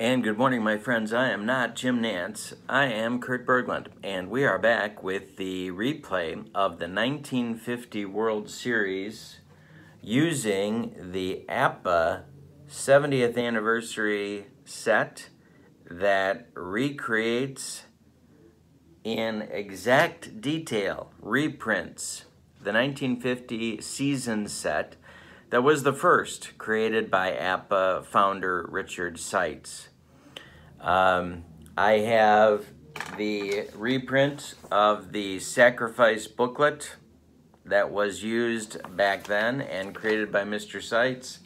And good morning, my friends. I am not Jim Nance. I am Kurt Berglund, and we are back with the replay of the 1950 World Series using the APBA 70th anniversary set that recreates in exact detail, reprints, the 1950 season set that was the first created by APBA founder Richard Seitz. I have the reprint of the sacrifice booklet that was used back then and created by Mr. Seitz,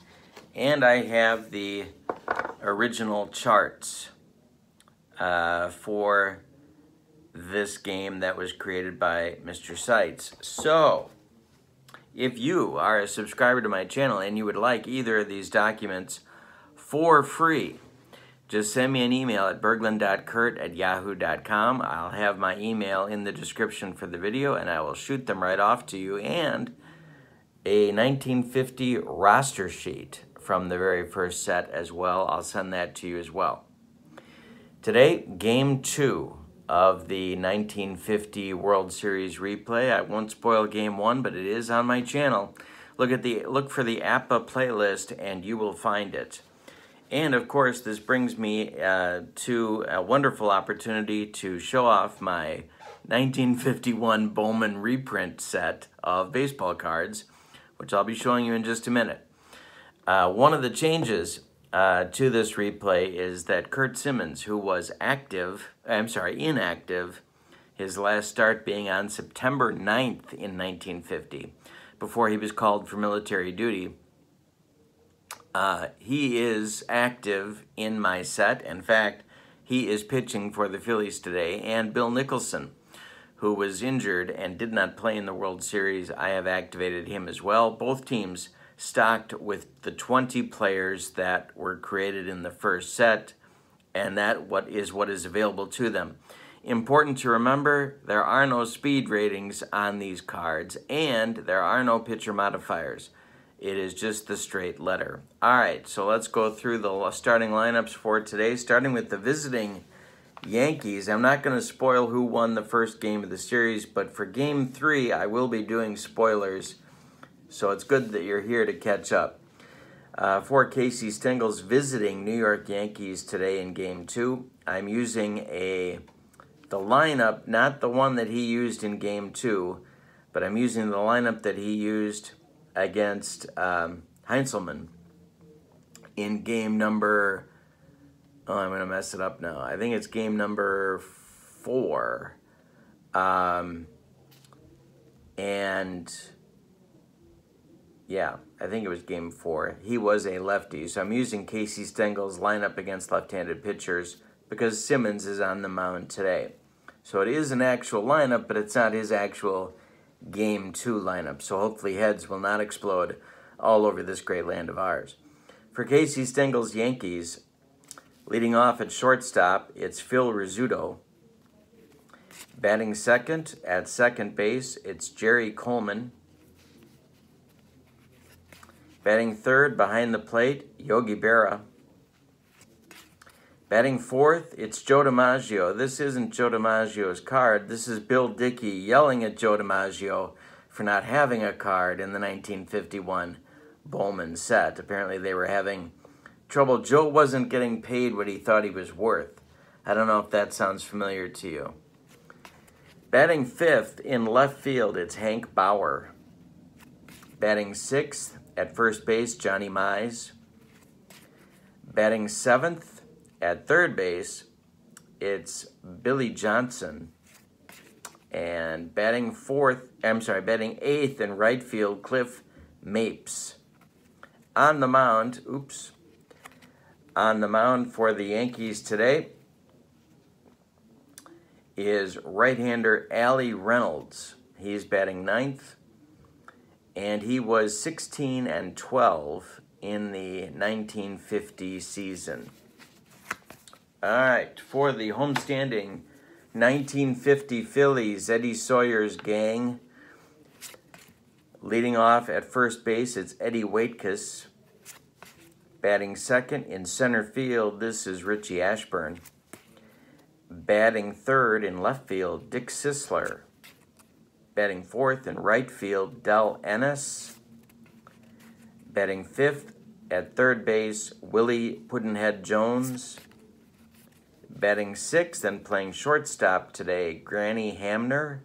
and I have the original charts for this game that was created by Mr. Seitz. So, if you are a subscriber to my channel and you would like either of these documents for free, just send me an email at berglund.kurt@yahoo.com. I'll have my email in the description for the video, and I will shoot them right off to you, and a 1950 roster sheet from the very first set as well. I'll send that to you as well. Today, Game 2 of the 1950 World Series replay. I won't spoil Game 1, but it is on my channel. Look for the APBA playlist, and you will find it. And of course, this brings me to a wonderful opportunity to show off my 1951 Bowman reprint set of baseball cards, which I'll be showing you in just a minute. One of the changes to this replay is that Curt Simmons, who was inactive, his last start being on September 9th in 1950, before he was called for military duty, he is active in my set. In fact, he is pitching for the Phillies today, and Bill Nicholson, who was injured and did not play in the World Series, I have activated him as well. Both teams stocked with the 20 players that were created in the first set, and that is what is available to them. Important to remember, there are no speed ratings on these cards, and there are no pitcher modifiers. It is just the straight letter. All right, so let's go through the starting lineups for today, starting with the visiting Yankees. I'm not going to spoil who won the first game of the series, but for Game 3, I will be doing spoilers, so it's good that you're here to catch up. For Casey Stengel's visiting New York Yankees today in Game 2, I'm using the lineup, not the one that he used in Game 2, but I'm using the lineup that he used against Heinzelman in game number, I'm going to mess it up now. I think it's game number 4. Yeah, I think it was game 4. He was a lefty, so I'm using Casey Stengel's lineup against left-handed pitchers because Simmons is on the mound today. So it is an actual lineup, but it's not his actual Game 2 lineup, so hopefully heads will not explode all over this great land of ours. For Casey Stengel's Yankees, leading off at shortstop, it's Phil Rizzuto. Batting second at second base, it's Jerry Coleman. Batting third behind the plate, Yogi Berra. Batting fourth, it's Joe DiMaggio. This isn't Joe DiMaggio's card. This is Bill Dickey yelling at Joe DiMaggio for not having a card in the 1951 Bowman set. Apparently they were having trouble. Joe wasn't getting paid what he thought he was worth. I don't know if that sounds familiar to you. Batting fifth in left field, it's Hank Bauer. Batting sixth at first base, Johnny Mize. Batting seventh at third base, it's Billy Johnson. And batting eighth in right field, Cliff Mapes. On the mound for the Yankees today is right-hander Allie Reynolds. He's batting ninth, and he was 16-12 in the 1950 season. All right, for the homestanding 1950 Phillies, Eddie Sawyer's gang. Leading off at first base, it's Eddie Waitkus. Batting second in center field, this is Richie Ashburn. Batting third in left field, Dick Sisler. Batting fourth in right field, Del Ennis. Batting fifth at third base, Willie Puddinhead Jones. Batting sixth and playing shortstop today, Granny Hamner.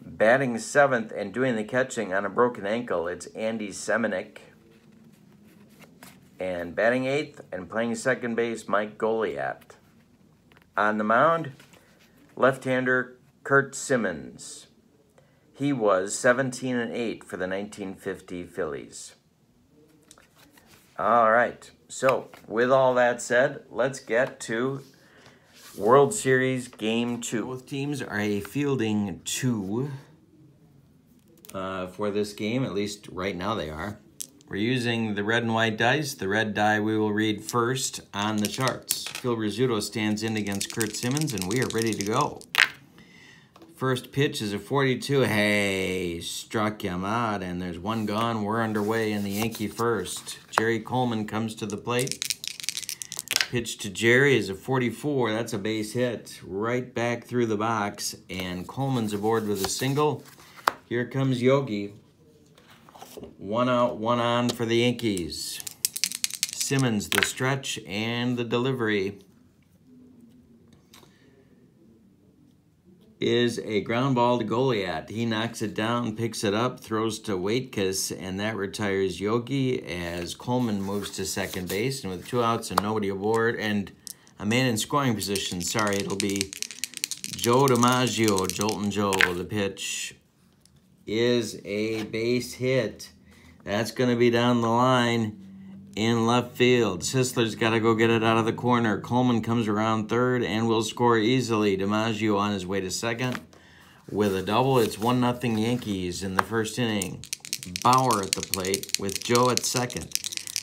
Batting seventh and doing the catching on a broken ankle, it's Andy Semenick. And batting eighth and playing second base, Mike Goliat. On the mound, left-hander Kurt Simmons. He was 17-8 for the 1950 Phillies. All right, so with all that said, let's get to World Series Game 2. Both teams are a fielding 2 for this game, at least right now they are. We're using the red and white dice. The red die we will read first on the charts. Phil Rizzuto stands in against Kurt Simmons, and we are ready to go. First pitch is a 42. Hey, struck him out, and there's one gone. We're underway in the Yankee first. Jerry Coleman comes to the plate. Pitch to Jerry is a 44. That's a base hit. Right back through the box, and Coleman's aboard with a single. Here comes Yogi. One out, one on for the Yankees. Simmons, the stretch and the delivery is a ground ball to Goliat. He knocks it down, picks it up, throws to Waitkus, and that retires Yogi as Coleman moves to second base. And with 2 outs and nobody aboard, and a man in scoring position, sorry, it'll be Joe DiMaggio, Joltin' Joe. The pitch is a base hit. That's going to be down the line in left field. Sisler's got to go get it out of the corner. Coleman comes around third and will score easily. DiMaggio on his way to second with a double. It's 1-0 Yankees in the first inning. Bauer at the plate with Joe at second.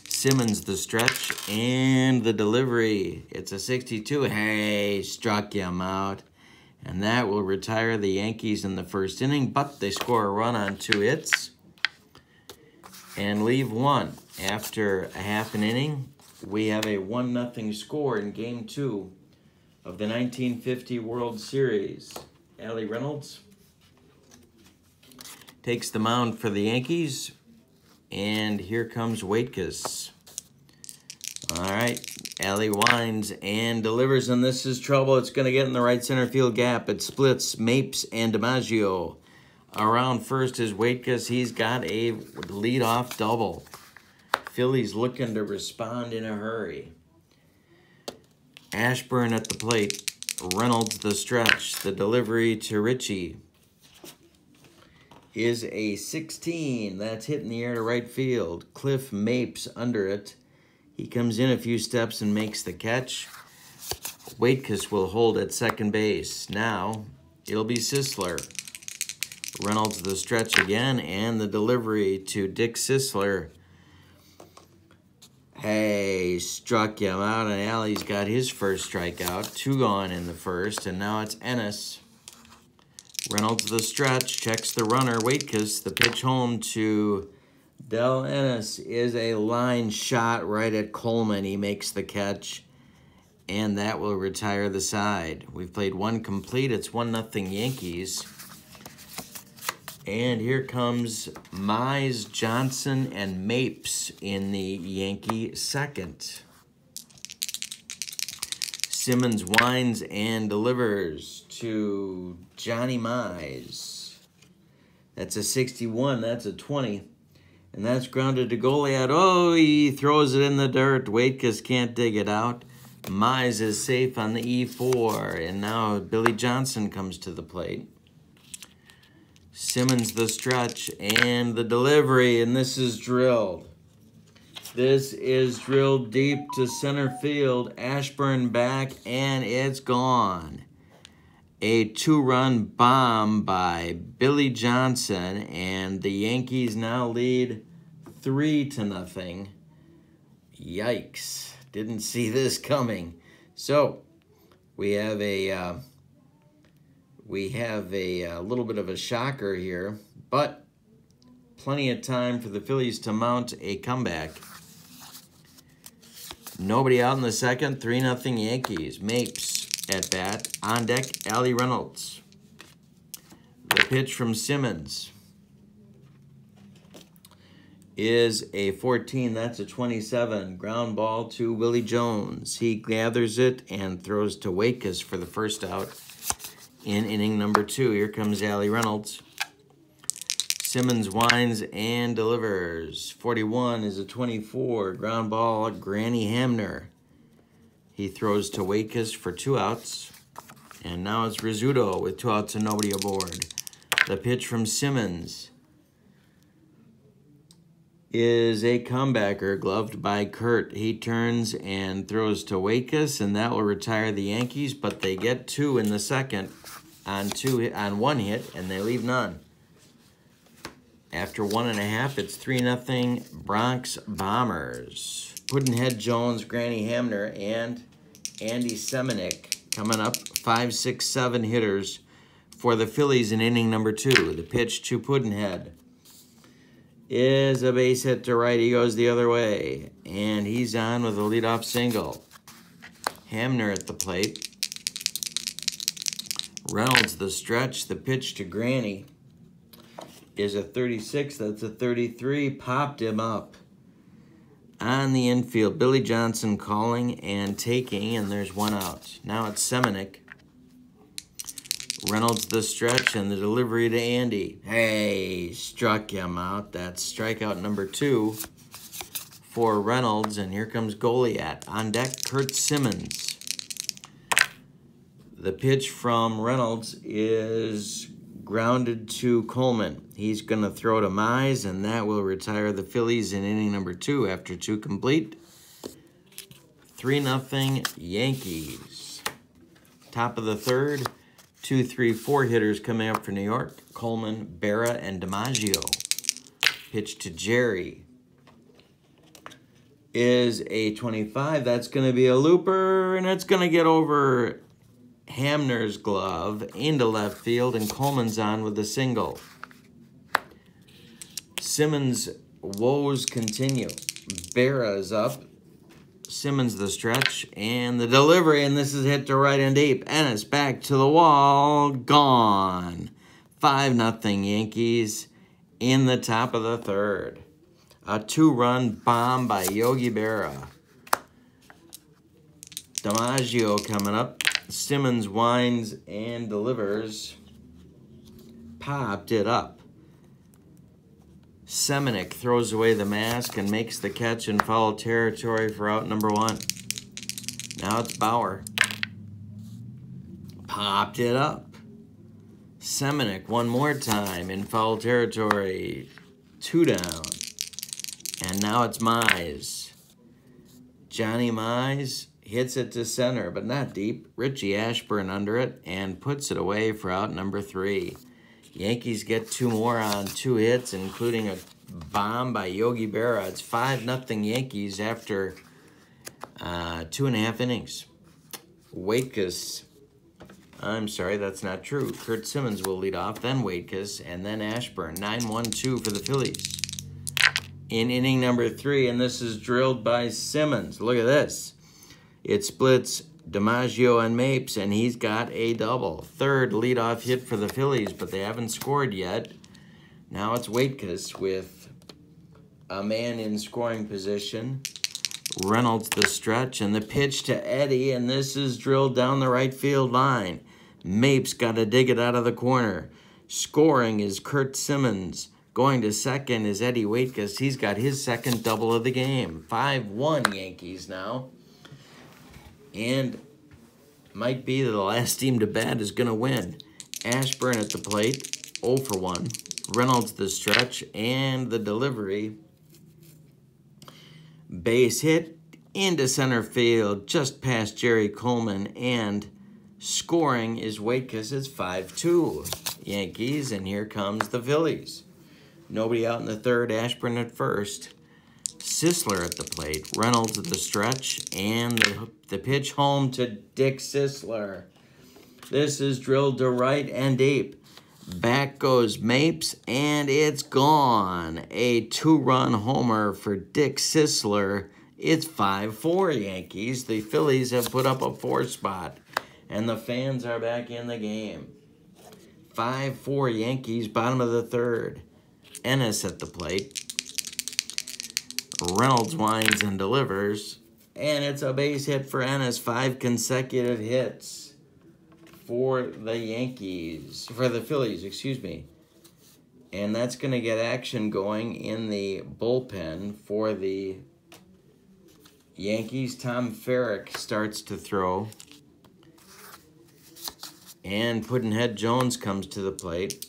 Simmons the stretch and the delivery. It's a 62. Hey, struck him out. And that will retire the Yankees in the first inning, but they score a run on 2 hits and leave 1. After a half an inning, we have a 1-0 score in Game 2 of the 1950 World Series. Allie Reynolds takes the mound for the Yankees, and here comes Waitkus. All right, Allie winds and delivers, and this is trouble. It's going to get in the right center field gap. It splits Mapes and DiMaggio. Around first is Waitkus. He's got a leadoff double. Phillies looking to respond in a hurry. Ashburn at the plate. Reynolds the stretch. The delivery to Richie is a 16. That's hit in the air to right field. Cliff Mapes under it. He comes in a few steps and makes the catch. Waitkus will hold at second base. Now it'll be Sisler. Reynolds the stretch again, and the delivery to Dick Sisler. Hey, struck him out, and Allie's got his first strikeout. 2 gone in the first, and now it's Ennis. Reynolds the stretch, checks the runner. Waitkus, the pitch home to Del Ennis is a line shot right at Coleman. He makes the catch, and that will retire the side. We've played 1 complete. It's 1-0 Yankees. And here comes Mize, Johnson, and Mapes in the Yankee second. Simmons winds and delivers to Johnny Mize. That's a 61. That's a 20. And that's grounded to Goliat. Oh, he throws it in the dirt. Waitkus can't dig it out. Mize is safe on the E4. And now Billy Johnson comes to the plate. Simmons the stretch and the delivery, and this is drilled. This is drilled deep to center field. Ashburn back, and it's gone. A 2-run bomb by Billy Johnson, and the Yankees now lead 3-0. Yikes. Didn't see this coming. So, we have a little bit of a shocker here, but Plenty of time for the Phillies to mount a comeback. Nobody out in the second. 3-0 Yankees. Mapes at bat. On deck, Reynolds. The pitch from Simmons is a 14. That's a 27. Ground ball to Willie Jones. He gathers it and throws to Wakus for the first out in inning number 2. Here comes Reynolds. Simmons winds and delivers. 41 is a 24. Ground ball, Granny Hamner. He throws to Wakus for 2 outs. And now it's Rizzuto with 2 outs and nobody aboard. The pitch from Simmons is a comebacker, gloved by Kurt. He turns and throws to Wakus, and that will retire the Yankees, but they get 2 in the second on 1 hit, and they leave none. After 1.5, it's 3-0 Bronx Bombers. Puddinhead Jones, Granny Hamner, and Andy Semenick coming up. 5, 6, 7 hitters for the Phillies in inning number 2. The pitch to Puddinhead is a base hit to right. He goes the other way, and he's on with a leadoff single. Hamner at the plate. Reynolds the stretch. The pitch to Granny is a 36. That's a 33. Popped him up on the infield. Billy Johnson calling and taking, and there's 1 out. Now it's Semenick. Reynolds the stretch and the delivery to Andy. Hey, struck him out. That's strikeout number 2 for Reynolds. And here comes Goliath. On deck, Kurt Simmons. The pitch from Reynolds is grounded to Coleman. He's going to throw to Mize, and that will retire the Phillies in inning number 2 after 2 complete. 3-0 Yankees. Top of the third. 2, 3, 4 hitters coming up for New York. Coleman, Berra, and DiMaggio. Pitch to Jerry is a 25. That's going to be a looper, and it's going to get over Hamner's glove into left field, and Coleman's on with a single. Simmons' woes continue. Berra is up. Simmons the stretch and the delivery, and this is hit to right and deep, and it's back to the wall. Gone. 5-0 Yankees in the top of the third. A 2-run bomb by Yogi Berra. DiMaggio coming up. Simmons winds and delivers. Popped it up. Semenick throws away the mask and makes the catch in foul territory for out number 1. Now it's Bauer. Popped it up. Semenick one more time in foul territory. 2 down. And now it's Mize. Johnny Mize hits it to center, but not deep. Richie Ashburn under it and puts it away for out number 3. Yankees get 2 more on 2 hits, including a bomb by Yogi Berra. It's 5-0 Yankees after 2.5 innings. Wakus. I'm sorry, that's not true. Kurt Simmons will lead off, then Wakus, and then Ashburn. 9-1-2 for the Phillies in inning number 3, and this is drilled by Simmons. Look at this. It splits DiMaggio and Mapes, and he's got a double. 3rd leadoff hit for the Phillies, but they haven't scored yet. Now it's Wakus with a man in scoring position. Reynolds the stretch, and the pitch to Eddie, and this is drilled down the right field line. Mapes got to dig it out of the corner. Scoring is Kurt Simmons. Going to second is Eddie Wakus. He's got his 2nd double of the game. 5-1 Yankees now. And might be that the last team to bat is going to win. Ashburn at the plate, 0 for 1. Reynolds the stretch and the delivery. Base hit into center field, just past Jerry Coleman, and scoring is Wakus. It's 5-2 Yankees, and here comes the Phillies. Nobody out in the 3rd, Ashburn at first. Sisler at the plate. Reynolds at the stretch, and the pitch home to Dick Sisler. This is drilled to right and deep. Back goes Mapes, and it's gone. A 2-run homer for Dick Sisler. It's 5-4 Yankees. The Phillies have put up a 4 spot, and the fans are back in the game. 5-4 Yankees, bottom of the third. Ennis at the plate. Reynolds winds and delivers, and it's a base hit for Ennis. 5 consecutive hits for the Phillies, excuse me. And that's going to get action going in the bullpen for the Yankees. Tom Ferrick starts to throw. And Puddinhead Jones comes to the plate.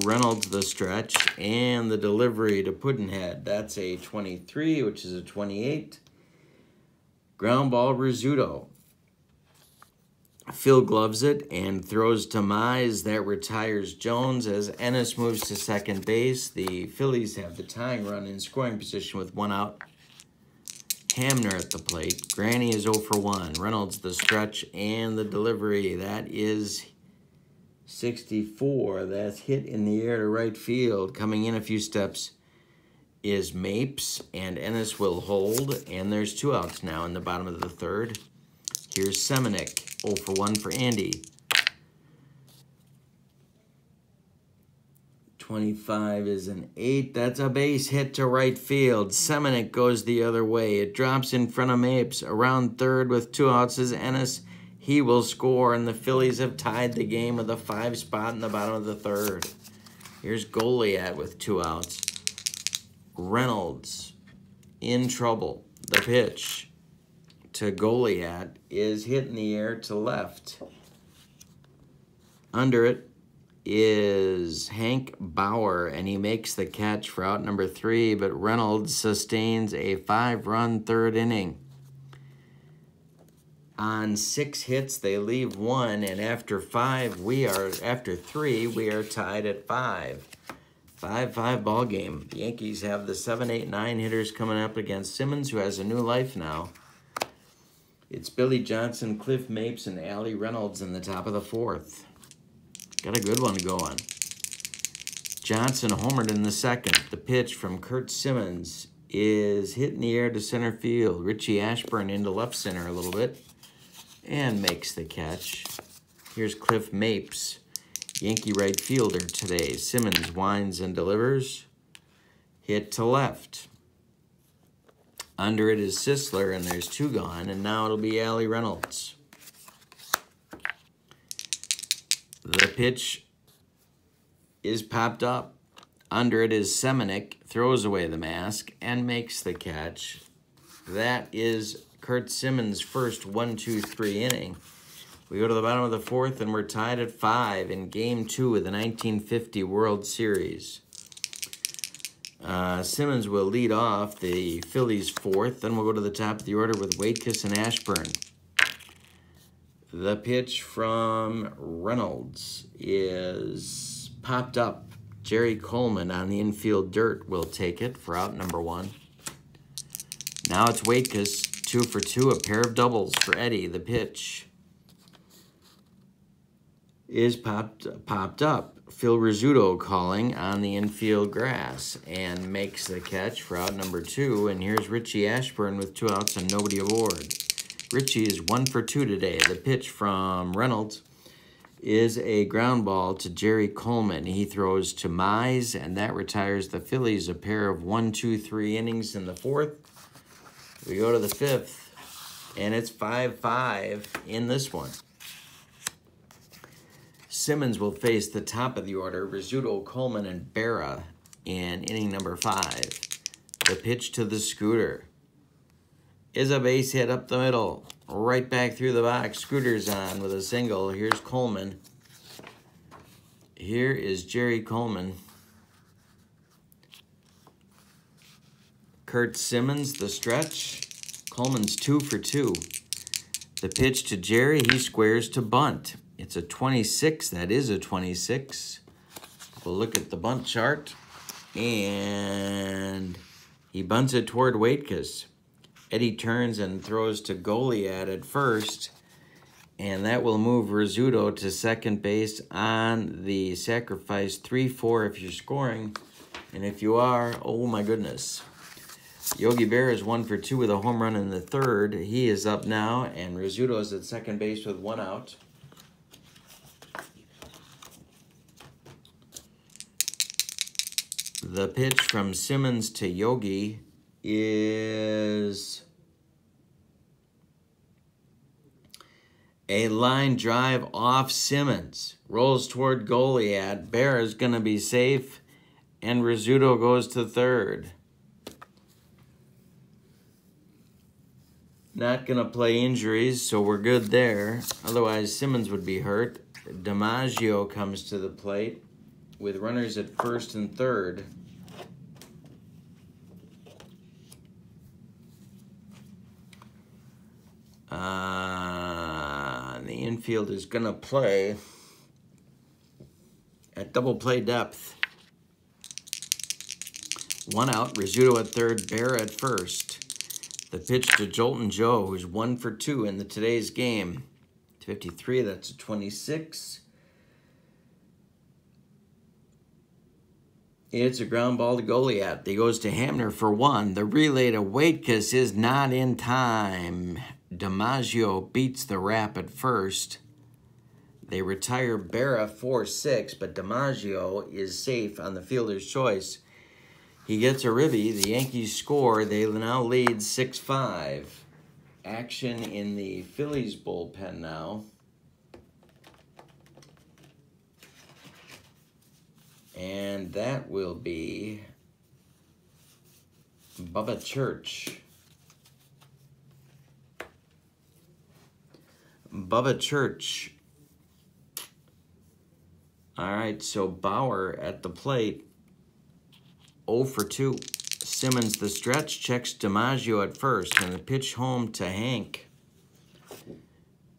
Reynolds the stretch and the delivery to Puddinhead. That's a 23, which is a 28. Ground ball, Rizzuto. Phil gloves it and throws to Mize. That retires Jones as Ennis moves to second base. The Phillies have the tying run in scoring position with 1 out. Hamner at the plate. Granny is 0 for 1. Reynolds the stretch and the delivery. That is 64. That's hit in the air to right field. Coming in a few steps is Mapes, and Ennis will hold. And there's 2 outs now in the bottom of the third. Here's Seminick, 0 for 1 for Andy. 25 is an 8. That's a base hit to right field. Seminick goes the other way. It drops in front of Mapes. Around third with 2 outs is Ennis. He will score, and the Phillies have tied the game with a 5 spot in the bottom of the third. Here's Goliat with 2 outs. Reynolds in trouble. The pitch to Goliat is hit in the air to left. Under it is Hank Bauer, and he makes the catch for out number 3, but Reynolds sustains a 5-run third inning. On 6 hits, they leave 1, and after 3, we are tied at 5. 5-5 ball game. The Yankees have the 7, 8, 9 hitters coming up against Simmons, who has a new life now. It's Billy Johnson, Cliff Mapes, and Allie Reynolds in the top of the 4th. Got a good one going. Johnson homered in the second. The pitch from Kurt Simmons is hit in the air to center field. Richie Ashburn into left center a little bit and makes the catch. Here's Cliff Mapes, Yankee right fielder today. Simmons winds and delivers. Hit to left. Under it is Sisler, and there's 2 gone, and now it'll be Allie Reynolds. The pitch is popped up. Under it is Seminick, throws away the mask, and makes the catch. That is Kurt Simmons' first 1-2-3 inning. We go to the bottom of the 4th, and we're tied at 5 in Game 2 of the 1950 World Series. Simmons will lead off the Phillies' 4th. Then we'll go to the top of the order with Waitkus and Ashburn. The pitch from Reynolds is popped up. Jerry Coleman on the infield dirt will take it for out number 1. Now it's Waitkus, 2 for 2, a pair of doubles for Eddie. The pitch is popped up. Phil Rizzuto calling on the infield grass and makes the catch for out number 2. And here's Richie Ashburn with 2 outs and nobody aboard. Richie is 1 for 2 today. The pitch from Reynolds is a ground ball to Jerry Coleman. He throws to Mize, and that retires the Phillies a pair of 1-2-3 innings in the 4th. We go to the 5th, and it's 5-5 in this one. Simmons will face the top of the order, Rizzuto, Coleman, and Berra in inning number 5. The pitch to the Scooter is a base hit up the middle, right back through the box. Scooter's on with a single. Here's Coleman. Here is Jerry Coleman. Kurt Simmons, the stretch. Coleman's 2 for 2. The pitch to Jerry, he squares to bunt. It's a 26. That is a 26. We'll look at the bunt chart. And he bunts it toward Waitkus. Eddie turns and throws to Goliat at first. And that will move Rizzuto to second base on the sacrifice 3-4 if you're scoring. And if you are, oh my goodness. Yogi Berra is 1 for 2 with a home run in the third. He is up now, and Rizzuto is at second base with 1 out. The pitch from Simmons to Yogi is a line drive off Simmons. Rolls toward Goliad. Berra is going to be safe, and Rizzuto goes to third. Not going to play injuries, so we're good there. Otherwise, Simmons would be hurt. DiMaggio comes to the plate with runners at first and third. The infield is going to play at double play depth. 1 out, Rizzuto at third, Berra at first. The pitch to Jolton Joe, who's 1 for 2 in today's game. 53, that's a 26. It's a ground ball to Goliath. He goes to Hamner for 1. The relay to Waitkus is not in time. DiMaggio beats the wrap at first. They retire Berra 4-6, but DiMaggio is safe on the fielder's choice. He gets a ribby. The Yankees score. They now lead 6-5. Action in the Phillies bullpen now. And that will be Bubba Church. Bubba Church. All right, so Bauer at the plate. 0 for 2. Simmons the stretch, checks DiMaggio at first, and the pitch home to Hank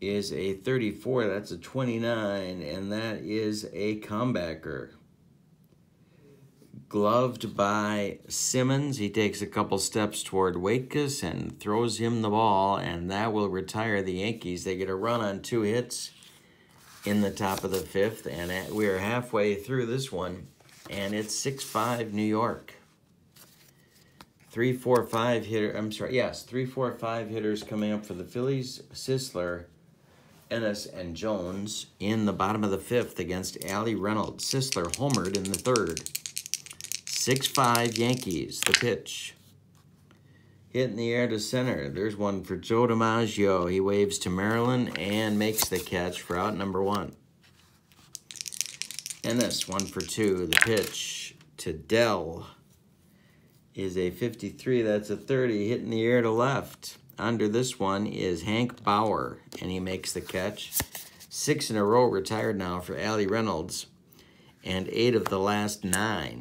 is a 34. That's a 29, and that is a comebacker. Gloved by Simmons. He takes a couple steps toward Waitkus and throws him the ball, and that will retire the Yankees. They get a run on 2 hits in the top of the 5th, and we are halfway through this one. And it's 6-5 New York. 3-4-5 hitter. I'm sorry. Yes, 3-4-5 hitters coming up for the Phillies. Sisler, Ennis, and Jones in the bottom of the 5th against Reynolds. Sisler homered in the 3rd. 6-5 Yankees. The pitch. Hit in the air to center. There's one for Joe DiMaggio. He waves to Maryland and makes the catch for out number 1. Ennis, 1 for 2. The pitch to Dell is a 53. That's a 30. Hit in the air to left. Under this one is Hank Bauer, and he makes the catch. 6 in a row retired now for Reynolds, and 8 of the last 9.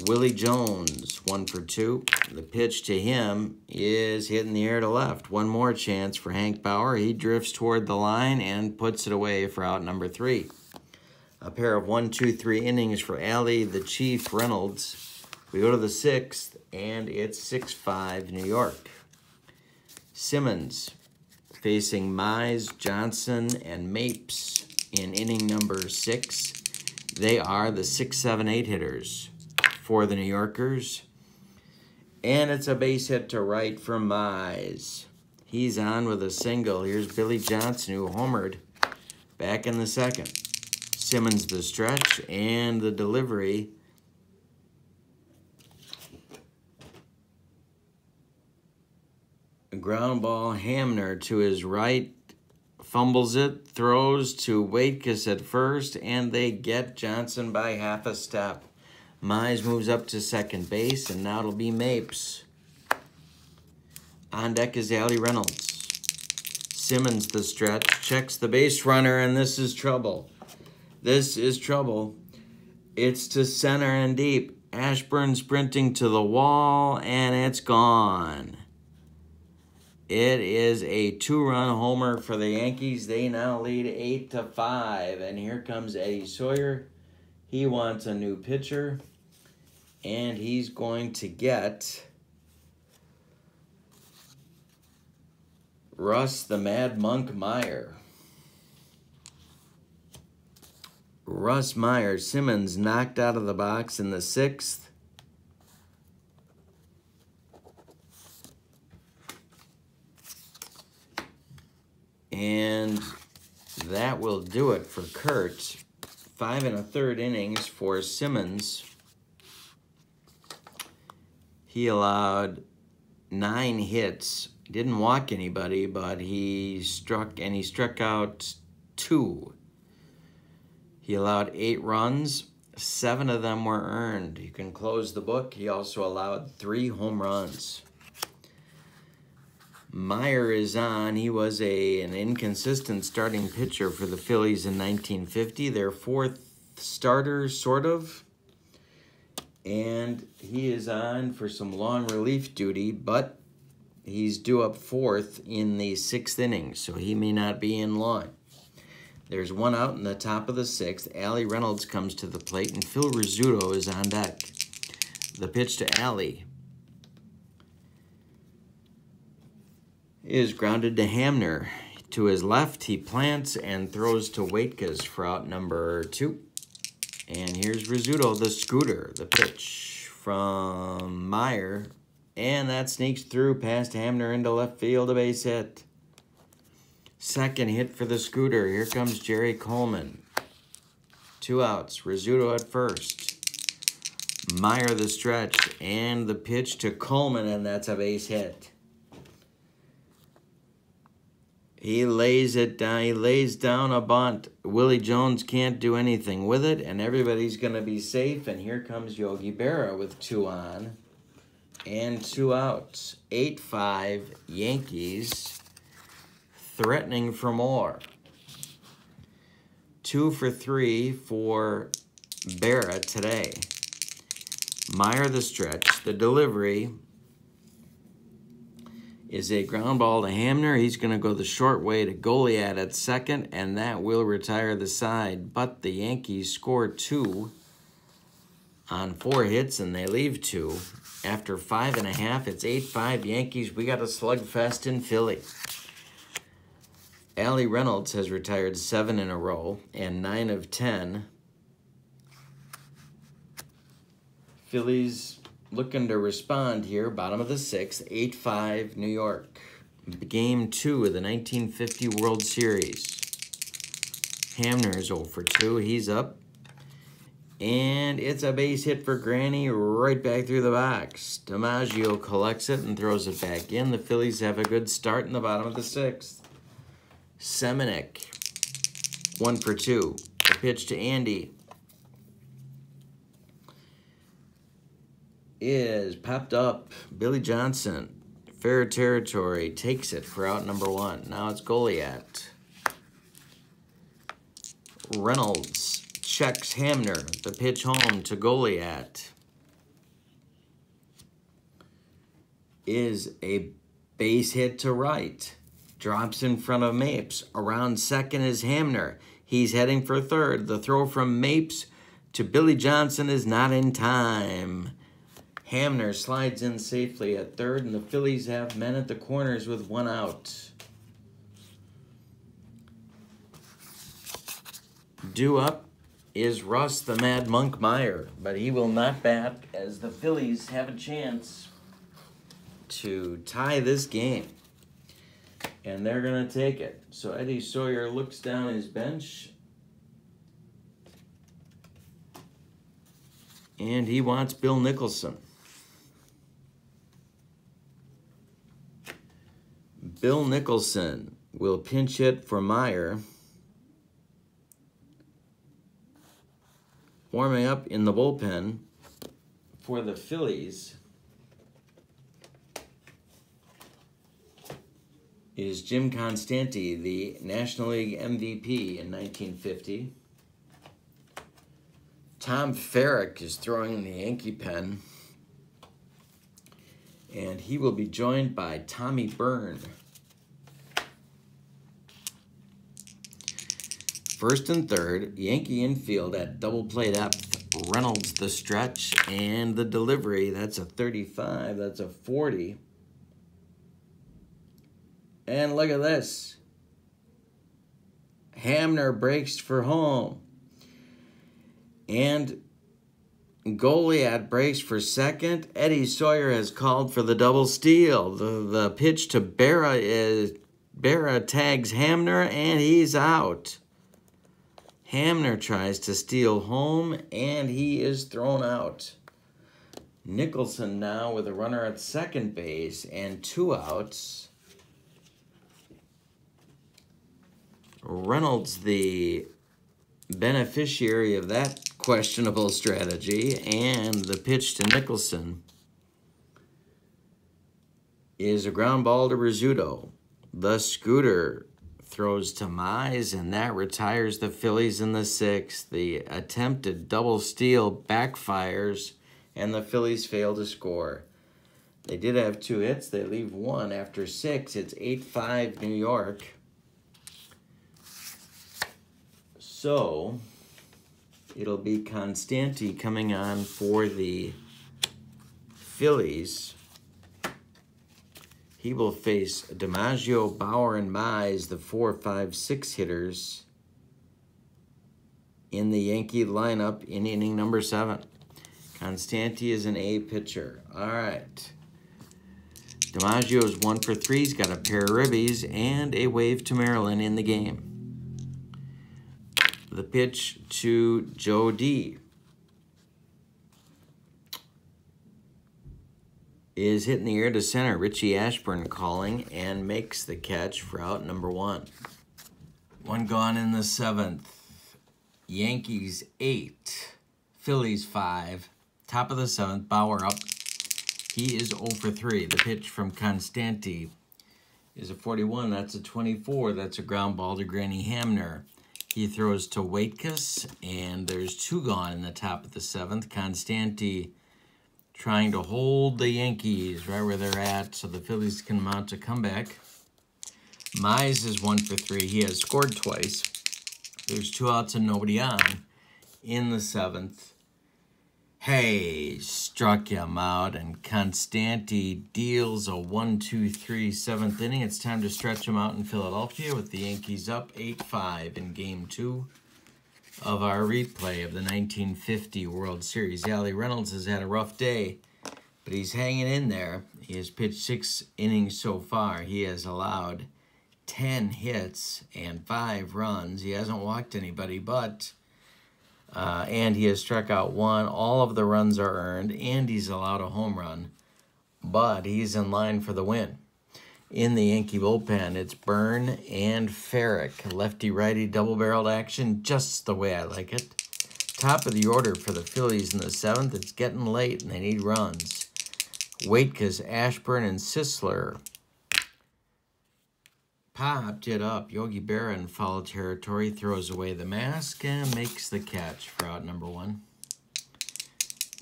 Willie Jones, 1 for 2. The pitch to him is hit in the air to left. One more chance for Hank Bauer. He drifts toward the line and puts it away for out number 3. A pair of 1, 2, 3 innings for the Chief Reynolds. We go to the 6th, and it's 6-5 New York. Simmons facing Mize, Johnson, and Mapes in inning number 6. They are the 6, 7, 8 hitters for the New Yorkers. And it's a base hit to right for Mize. He's on with a single. Here's Billy Johnson, who homered back in the 2nd. Simmons the stretch and the delivery. A ground ball, Hamner to his right, fumbles it, throws to Waitkus at first, and they get Johnson by half a step. Mize moves up to second base, and now it'll be Mapes. On deck is Reynolds. Simmons the stretch, checks the base runner, and this is trouble. This is trouble. It's to center and deep. Ashburn sprinting to the wall, and it's gone. It is a 2-run homer for the Yankees. They now lead 8-5. And here comes Eddie Sawyer. He wants a new pitcher. And he's going to get Russ the Mad Monk Meyer. Russ Meyer, Simmons knocked out of the box in the 6th. And that will do it for Kurt. 5 1/3 innings for Simmons. He allowed 9 hits. Didn't walk anybody, but he struck out 2. He allowed 8 runs. 7 of them were earned. You can close the book. He also allowed 3 home runs. Meyer is on. He was an inconsistent starting pitcher for the Phillies in 1950. Their 4th starter, sort of. And he is on for some long relief duty, but he's due up 4th in the 6th inning, so he may not be in long. There's 1 out in the top of the 6th. Reynolds comes to the plate, and Phil Rizzuto is on deck. The pitch to Allie is grounded to Hamner. To his left, he plants and throws to Waitkus for out number 2. And here's Rizzuto, the scooter. The pitch from Meyer. And that sneaks through past Hamner into left field, a base hit. Second hit for the scooter. Here comes Jerry Coleman. 2 outs. Rizzuto at first. Meyer the stretch. And the pitch to Coleman, and that's a base hit. He lays it down. He lays down a bunt. Willie Jones can't do anything with it, and everybody's going to be safe. And here comes Yogi Berra with 2 on and 2 outs. 8-5 Yankees, threatening for more. 2 for 3 for Berra today. Meyer the stretch. The delivery is a ground ball to Hamner. He's going to go the short way to Goliad at second, and that will retire the side. But the Yankees score 2 on 4 hits, and they leave 2. After 5 1/2, it's 8-5 Yankees. We got a slugfest in Philly. Reynolds has retired 7 in a row, and 9 of 10. Phillies looking to respond here, bottom of the 6th, 8-5 New York. Game 2 of the 1950 World Series. Hamner is 0 for 2. He's up. And it's a base hit for Granny right back through the box. DiMaggio collects it and throws it back in. The Phillies have a good start in the bottom of the 6th. Semenuk, 1 for 2. A pitch to Andy is popped up. Billy Johnson, fair territory, takes it for out number 1. Now it's Goliath. Reynolds checks Hamner. The pitch home to Goliath is a base hit to right. Drops in front of Mapes. Around second is Hamner. He's heading for third. The throw from Mapes to Billy Johnson is not in time. Hamner slides in safely at third, and the Phillies have men at the corners with 1 out. Due up is Russ the Mad Monk Meyer, but he will not bat as the Phillies have a chance to tie this game. And they're going to take it. So Eddie Sawyer looks down his bench. And he wants Bill Nicholson. Bill Nicholson will pinch hit for Meyer. Warming up in the bullpen for the Phillies is Jim Constanti, the National League MVP in 1950. Tom Farrick is throwing in the Yankee pen, and he will be joined by Tommy Byrne. First and third, Yankee infield at double play depth. Reynolds the stretch and the delivery. That's a 35. That's a 40. And look at this. Hamner breaks for home. And Goliath breaks for second. Eddie Sawyer has called for the double steal. The pitch to Berra tags Hamner, and he's out. Hamner tries to steal home, and he is thrown out. Nicholson now with a runner at second base and 2 outs. Reynolds, the beneficiary of that questionable strategy, and the pitch to Nicholson is a ground ball to Rizzuto. The Scooter throws to Mize, and that retires the Phillies in the 6th. The attempted double steal backfires, and the Phillies fail to score. They did have 2 hits. They leave 1 after 6. It's 8-5 New York. So it'll be Constanti coming on for the Phillies. He will face DiMaggio, Bauer, and Mize, the 4, 5, 6 hitters in the Yankee lineup in inning number 7. Constanti is an A pitcher. All right. DiMaggio is 1 for 3. He's got a pair of ribbies and a wave to Maryland in the game. The pitch to Joe D is hit in the air to center. Richie Ashburn calling and makes the catch for out number 1. 1 gone in the 7th. Yankees 8, Phillies 5. Top of the 7th, Bauer up. He is 0 for 3. The pitch from Constanti is a 41. That's a 24. That's a ground ball to Granny Hamner. He throws to Waitkus, and there's 2 gone in the top of the 7th. Constanti trying to hold the Yankees right where they're at so the Phillies can mount a comeback. Mize is 1 for 3. He has scored twice. There's 2 outs and nobody on in the 7th. Hey, struck him out, and Constanti deals a 1-2-3 7th inning. It's time to stretch him out in Philadelphia with the Yankees up 8-5 in Game 2 of our replay of the 1950 World Series. Allie Reynolds has had a rough day, but he's hanging in there. He has pitched 6 innings so far. He has allowed 10 hits and 5 runs. He hasn't walked anybody, but and he has struck out 1. All of the runs are earned, and he's allowed a home run, but he's in line for the win. In the Yankee bullpen, it's Byrne and Farrick. Lefty-righty double-barreled action, just the way I like it. Top of the order for the Phillies in the 7th. It's getting late, and they need runs. Waitkus, Ashburn, and Sisler popped it up. Yogi Berra in foul territory throws away the mask and makes the catch for out number 1.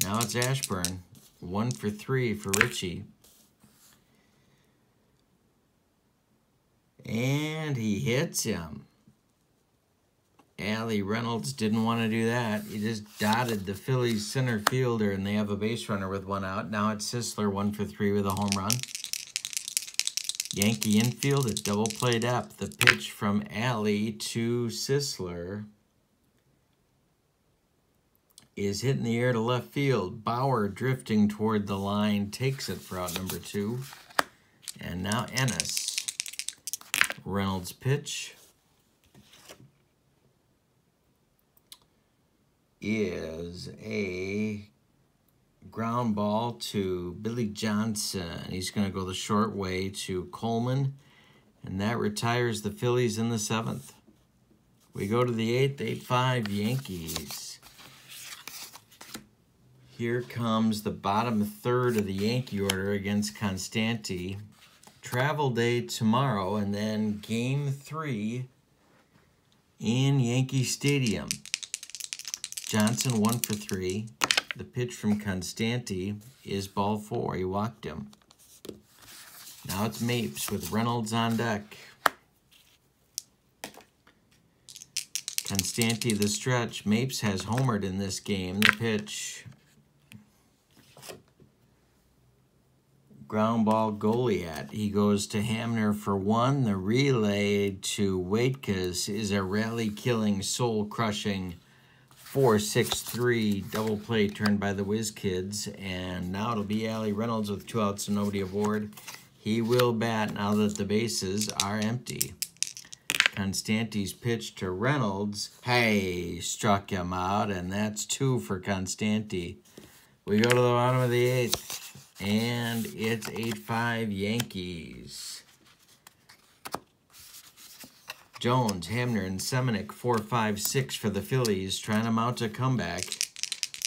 Now it's Ashburn. 1 for 3 for Richie. And he hits him. Allie Reynolds didn't want to do that. He just dotted the Phillies center fielder, and they have a base runner with 1 out. Now it's Sisler, 1 for 3 with a home run. Yankee infield at double play depth. The pitch from Allie to Sisler is hit in the air to left field. Bauer drifting toward the line takes it for out number 2. And now Ennis. Reynolds pitch is a ground ball to Billy Johnson. He's going to go the short way to Coleman, and that retires the Phillies in the 7th. We go to the 8th, 8-5 Yankees. Here comes the bottom third of the Yankee order against Constanti. Travel day tomorrow, and then Game 3 in Yankee Stadium. Johnson 1 for 3. The pitch from Constanti is ball 4. He walked him. Now it's Mapes with Reynolds on deck. Constanti the stretch. Mapes has homered in this game. The pitch Ground ball, Goliath. He goes to Hamner for 1. The relay to Waitkus is a rally-killing, soul-crushing 4-6-3 double play turned by the Whiz Kids. And now it'll be Reynolds with 2 outs and nobody aboard. He will bat now that the bases are empty. Constanti's pitch to Reynolds. Hey, struck him out, and that's 2 for Constanti. We go to the bottom of the 8th. And it's 8-5 Yankees. Jones, Hamner, and Semenick 4-5-6 for the Phillies, trying to mount a comeback.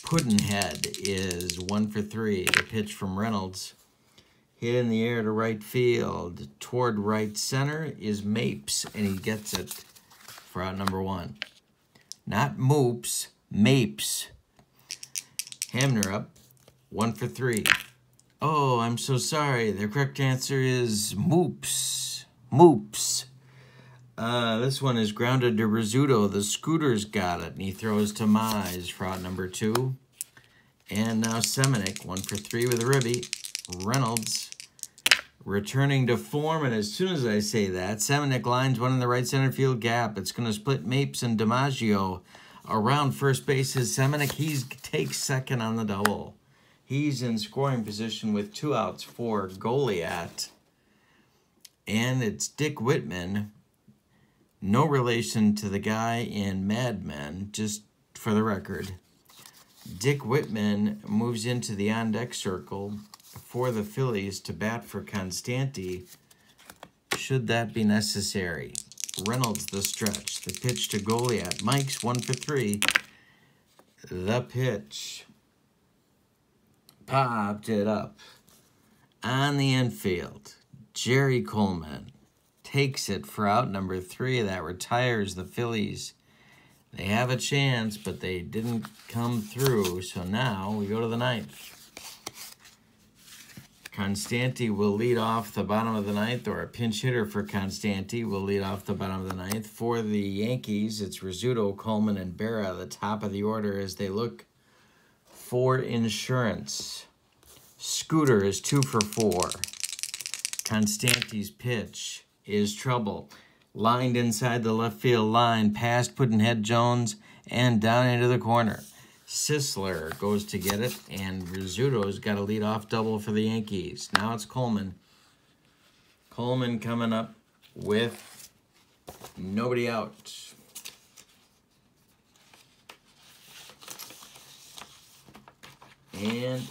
Puddinhead is 1 for 3. The pitch from Reynolds. Hit in the air to right field. Toward right center is Mapes, and he gets it for out number 1. Not Moops, Mapes. Hamner up, 1 for 3. Oh, I'm so sorry. The correct answer is Moops. Moops. This one is grounded to Rizzuto. The Scooters got it, and he throws to Mize for out number 2. And now Semenick, 1 for 3 with a ribby. Reynolds returning to form, and as soon as I say that, Semenick lines one in the right center field gap. It's going to split Mapes and DiMaggio. Around first base is Semenick. He takes second on the double. He's in scoring position with 2 outs for Goliath. And it's Dick Whitman. No relation to the guy in Mad Men, just for the record. Dick Whitman moves into the on-deck circle for the Phillies to bat for Constanti, should that be necessary. Reynolds the stretch. The pitch to Goliath. Mike's 1 for 3. The pitch. Popped it up. On the infield, Jerry Coleman takes it for out number 3. That retires the Phillies. They have a chance, but they didn't come through. So now we go to the 9th. Constanti will lead off the bottom of the 9th, or a pinch hitter for Constanti will lead off the bottom of the 9th. For the Yankees, it's Rizzuto, Coleman, and Berra, the top of the order as they look for insurance. Scooter is 2 for 4. Constanti's pitch is trouble. Lined inside the left field line, past Puddinhead Jones, and down into the corner. Sisler goes to get it, and Rizzuto's got a leadoff double for the Yankees. Now it's Coleman. Coleman coming up with nobody out. And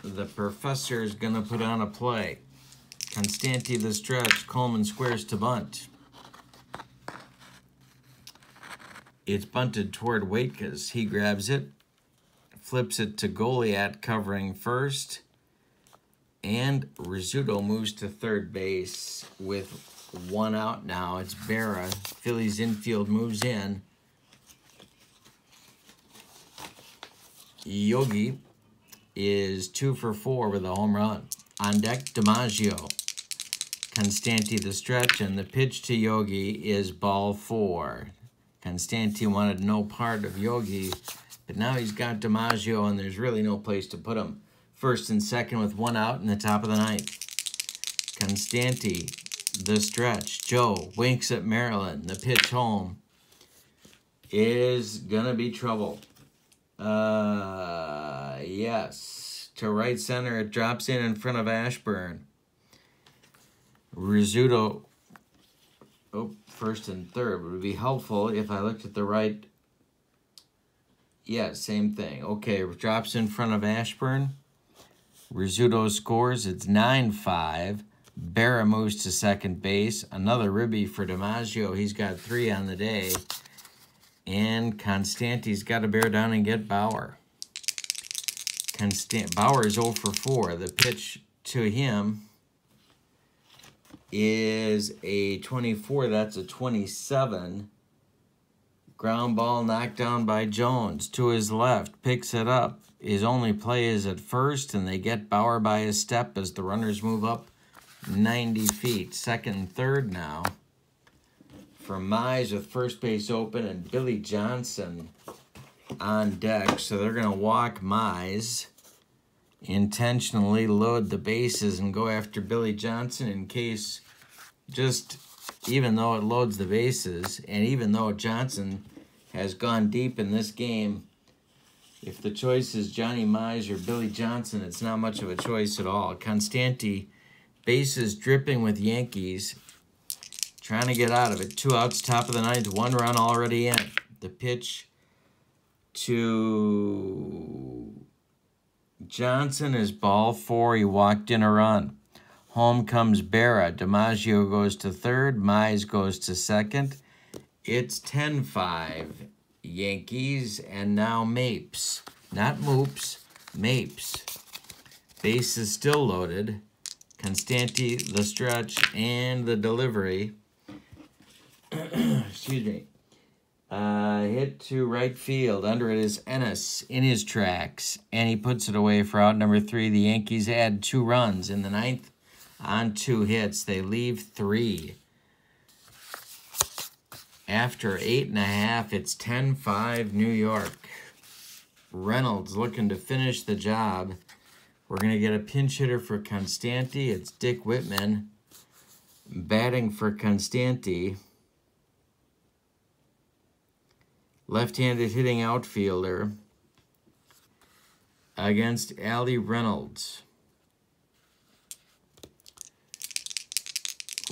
the professor is going to put on a play. Constanti the stretch. Coleman squares to bunt. It's bunted toward Waitkus. He grabs it, flips it to Goliath covering first, and Rizzuto moves to third base with 1 out now. It's Berra. Phillies infield moves in. Yogi is 2 for 4 with a home run. On deck, DiMaggio. Constanti the stretch, and the pitch to Yogi is ball 4. Constanti wanted no part of Yogi, but now he's got DiMaggio, and there's really no place to put him. First and second with 1 out in the top of the 9th. Constanti, the stretch. Joe winks at Maryland. The pitch home is going to be trouble. Yes. To right center, it drops in front of Ashburn. Rizzuto, first and third. It would be helpful if I looked at the right. Yeah, same thing. Okay, drops in front of Ashburn. Rizzuto scores. It's 9-5. Berra moves to second base. Another ribby for DiMaggio. He's got 3 on the day. And Constanti's got to bear down and get Bauer. Bauer is 0 for 4. The pitch to him is a 24. That's a 27. Ground ball knocked down by Jones to his left. Picks it up. His only play is at first, and they get Bauer by a step as the runners move up 90 feet. Second and third now for Mize with first base open and Billy Johnson on deck. So they're going to walk Mize intentionally load the bases and go after Billy Johnson in case, just even though it loads the bases, and even though Johnson has gone deep in this game, if the choice is Johnny Mize or Billy Johnson, it's not much of a choice at all. Constanti, bases dripping with Yankees, trying to get out of it. 2 outs, top of the ninth, 1 run already in. The pitch to Johnson is ball 4. He walked in a run. Home comes Berra. DiMaggio goes to third. Mize goes to second. It's 10-5 Yankees, and now Mapes. Not Moops, Mapes. Base is still loaded. Constanti, the stretch, and the delivery. Excuse me. Hit to right field. Under it is Ennis in his tracks, and he puts it away for out number 3. The Yankees add 2 runs in the ninth on 2 hits. They leave 3. After 8.5, it's 10-5 New York. Reynolds looking to finish the job. We're going to get a pinch hitter for Constanti. It's Dick Whitman batting for Constanti. Left-handed hitting outfielder against Ali Reynolds.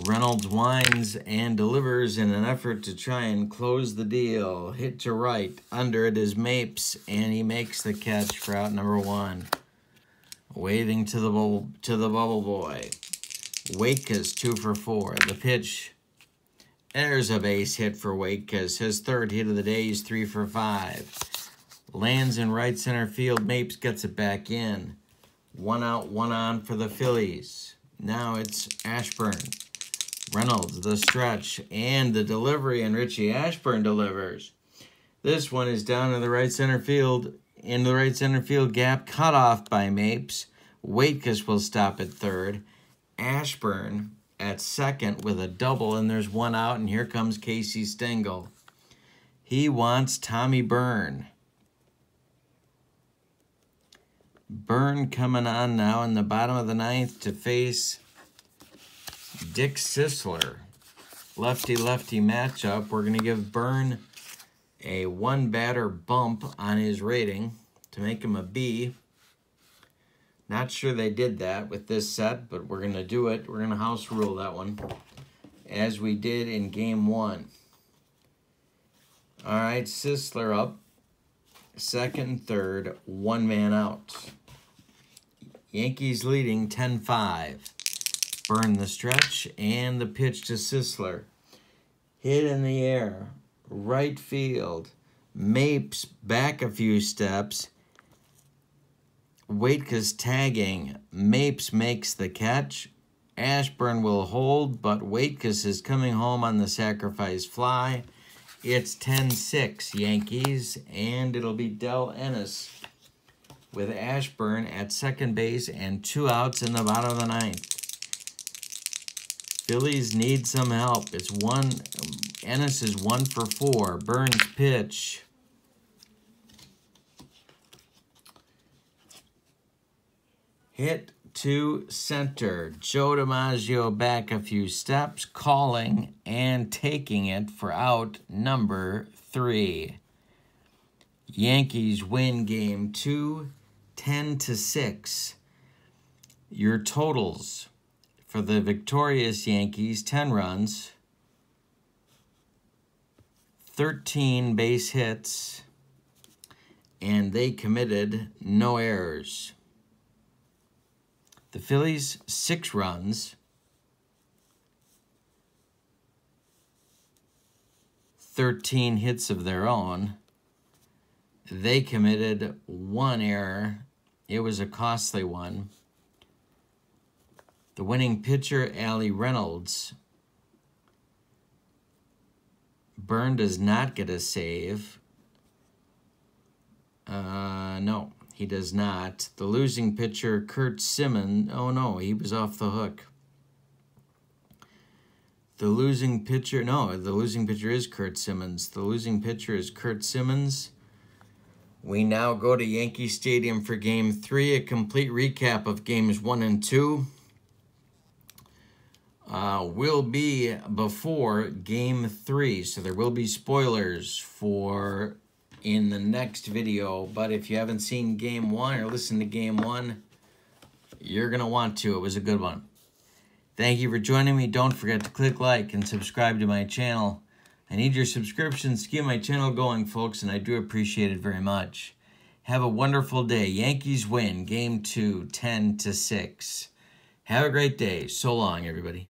Reynolds winds and delivers in an effort to try and close the deal. Hit to right. Under it is Mapes, and he makes the catch for out number 1. Waving to the bubble boy. Waitkus 2 for 4. The pitch. There's a base hit for Waitkus. His 3rd hit of the day. He's 3 for 5. Lands in right center field. Mapes gets it back in. 1 out, 1 on for the Phillies. Now it's Ashburn. Reynolds, the stretch, and the delivery, and Richie Ashburn delivers. This one is down in the right center field, into the right center field gap, cut off by Mapes. Waitkus will stop at 3rd. Ashburn at 2nd with a double, and there's 1 out, and here comes Casey Stengel. He wants Tommy Byrne. Byrne coming on now in the bottom of the ninth to face Dick Sisler. Lefty-lefty matchup. We're going to give Byrne a 1-batter bump on his rating to make him a B. Not sure they did that with this set, but we're going to do it. We're going to house rule that one, as we did in Game 1. All right, Sisler up. 2nd and 3rd, 1 man out. Yankees leading 10-5. Byrne the stretch, and the pitch to Sisler. Hit in the air. Right field. Mapes back a few steps. Waitkus tagging. Mapes makes the catch. Ashburn will hold, but Waitkus is coming home on the sacrifice fly. It's 10-6 Yankees, and it'll be Del Ennis with Ashburn at 2nd base and 2 outs in the bottom of the ninth. Phillies need some help. Ennis is 1 for 4. Burns pitch. Hit to center. Joe DiMaggio back a few steps, calling and taking it for out number 3. Yankees win Game 2, 10-6. Your totals for the victorious Yankees: 10 runs, 13 base hits, and they committed no errors. The Phillies, 6 runs, 13 hits of their own. They committed 1 error. It was a costly one. The winning pitcher, Ali Reynolds. Byrne does not get a save. No, he does not. The losing pitcher, Kurt Simmons. Oh, no, he was off the hook. The losing pitcher, no, the losing pitcher is Kurt Simmons. The losing pitcher is Kurt Simmons We now go to Yankee Stadium for Game 3, a complete recap of Games 1 and 2. Will be before Game 3, so there will be spoilers for in the next video. But if you haven't seen Game 1 or listened to Game 1, you're going to want to. It was a good one. Thank you for joining me. Don't forget to click like and subscribe to my channel. I need your subscriptions to keep my channel going, folks, and I do appreciate it very much. Have a wonderful day. Yankees win Game 2, 10-6. Have a great day. So long, everybody.